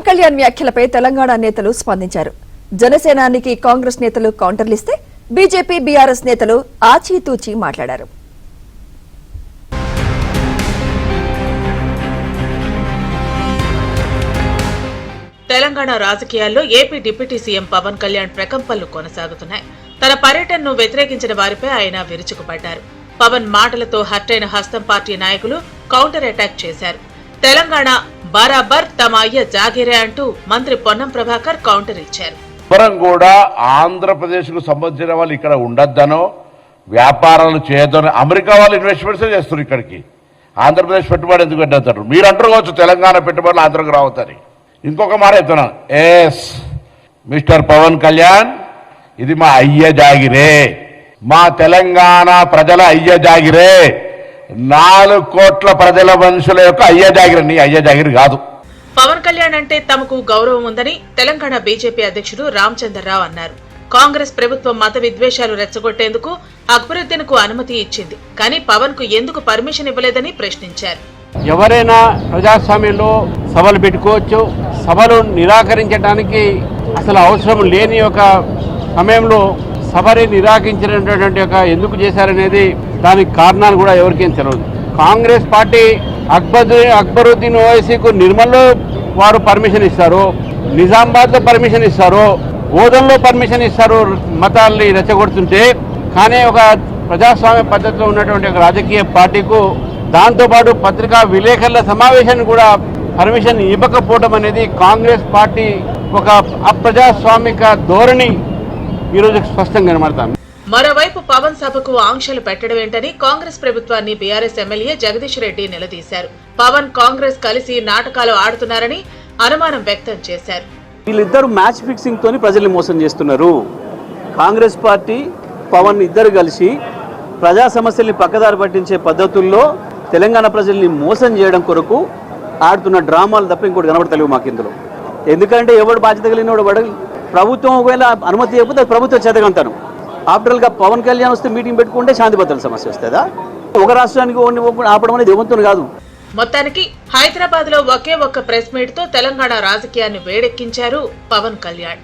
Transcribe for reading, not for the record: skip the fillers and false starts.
పవన్ కళ్యాణ్ వ్యాఖ్యలపై తెలంగాణ నేతలు స్పందించారు. జనసేనానికి కాంగ్రెస్ నేతలు కౌంటర్లిస్తే బీజేపీ బీఆర్ఎస్ నేతలు ఆచితూచి మాట్లాడారు. తెలంగాణ రాజకీయాల్లో AP deputy CM Pawan Kalyan ప్రకంపనలు కొనసాగుతున్నాయి. తన పర్యటనను వ్యతిరేకించిన వారిపై ఆయన విరుచుకుపడ్డారు. పవన్ మాటలతో హర్ట్ అయిన హస్తం పార్టీ నాయకులు కౌంటర్ అటాక్ చేశారు. తెలంగాణ బరాబర్ తమ అయ్య జాగిరే అంటూ మంత్రి పొన్నం ప్రభాకర్ కౌంటర్ ఇచ్చారు. కూడా ఆంధ్రప్రదేశ్ కు సంబంధించిన వాళ్ళు ఇక్కడ ఉండొద్దనో వ్యాపారాలు చేయొద్దనో అమెరికా వాళ్ళు ఇన్వెస్ట్మెంట్స్ చేస్తున్నారు. ఇక్కడికి ఆంధ్రప్రదేశ్ పెట్టుబడి ఎందుకు పెట్టేస్తారు? మీరు అంటారు కావచ్చు తెలంగాణ పెట్టుబడులు ఆంధ్రకు రావద్దని. ఇంకొక మాట చెప్తున్నాను, ఎస్ మిస్టర్ పవన్ కళ్యాణ్, ఇది మా అయ్య జాగిరే, మా తెలంగాణ ప్రజల అయ్య జాగిరే, 4 కోట్ల ప్రజల మనుషుల యొక్క అయ్య జాగిరి, నీ అయ్య జాగిరి కాదు. పవన్ కళ్యాణ్ అంటే తమకు గౌరవం ఉందని తెలంగాణ బీజేపీ అధ్యక్షుడు రామచంద్రరావు అన్నారు. కాంగ్రెస్ ప్రభుత్వం మత విద్వేషాలు రెచ్చగొట్టేందుకు అక్బరుద్దీన్ కు అనుమతి ఇచ్చింది, కానీ పవన్ కు ఎందుకు పర్మిషన్ ఇవ్వలేదని ప్రశ్నించారు. ఎవరైనా ప్రజాస్వామ్యంలో సభలు పెట్టుకోవచ్చు. సభలు నిరాకరించడానికి అసలు అవసరం లేని ఒక సమయంలో సభని నిరాకరించినటువంటి ఎందుకు చేశారనేది దానికి కారణాలు కూడా ఎవరికేం తెలియదు. కాంగ్రెస్ పార్టీ అక్బరుద్దీన్ ఓవైసీకు నిర్మల్లో వారు పర్మిషన్ ఇస్తారు, నిజామాబాద్లో పర్మిషన్ ఇస్తారు, ఓదన్లో పర్మిషన్ ఇస్తారు మతాల్ని రెచ్చగొడుతుంటే. కానీ ఒక ప్రజాస్వామ్య పద్ధతిలో ఉన్నటువంటి ఒక రాజకీయ పార్టీకు దాంతోపాటు పత్రికా విలేకరుల సమావేశాన్ని కూడా పర్మిషన్ ఇవ్వకపోవడం అనేది కాంగ్రెస్ పార్టీ ఒక అప్రజాస్వామిక ధోరణి ఈరోజు స్పష్టంగా కనబడతాం. మరోవైపు పవన్ సభకు ఆంక్షలు పెట్టడమేంటని కాంగ్రెస్ ప్రభుత్వాన్ని బీఆర్ఎస్ ఎమ్మెల్యే జగదీష్ రెడ్డి నిలదీశారు. పవన్ కాంగ్రెస్ కలిసి నాటకాలు ఆడుతున్నారని అనుమానం వ్యక్తం చేశారు. వీళ్ళిద్దరు మ్యాచ్ ఫిక్సింగ్ తోని ప్రజల్ని మోసం చేస్తున్నారు. కాంగ్రెస్ పార్టీ పవన్ ఇద్దరు కలిసి ప్రజా సమస్యల్ని పక్కదారి పట్టించే పద్ధతుల్లో తెలంగాణ ప్రజల్ని మోసం చేయడం కొరకు ఆడుతున్న డ్రామాలు తప్ప ఇంకోటి కనబడతలేవు మాకు ఇందులో. ఎందుకంటే ఎవడు బాధ్యత కలిగిన వాడు ప్రభుత్వం ఒకవేళ అనుమతి ఇవ్వకపోతే ప్రభుత్వం చేతకంటాను. ఆఫ్టర్గా పవన్ కళ్యాణ్ వస్తే మీటింగ్ పెట్టుకుంటే శాంతి భద్రతల సమస్య వస్తుందా? ఒక రాష్ట్రానికి ఆపడం అనేది ఏమంతుంది కాదు. మొత్తానికి హైదరాబాద్ లో ఒకే ఒక్క ప్రెస్ మీట్ తో తెలంగాణ రాజకీయాన్ని వేడెక్కించారు పవన్ కళ్యాణ్.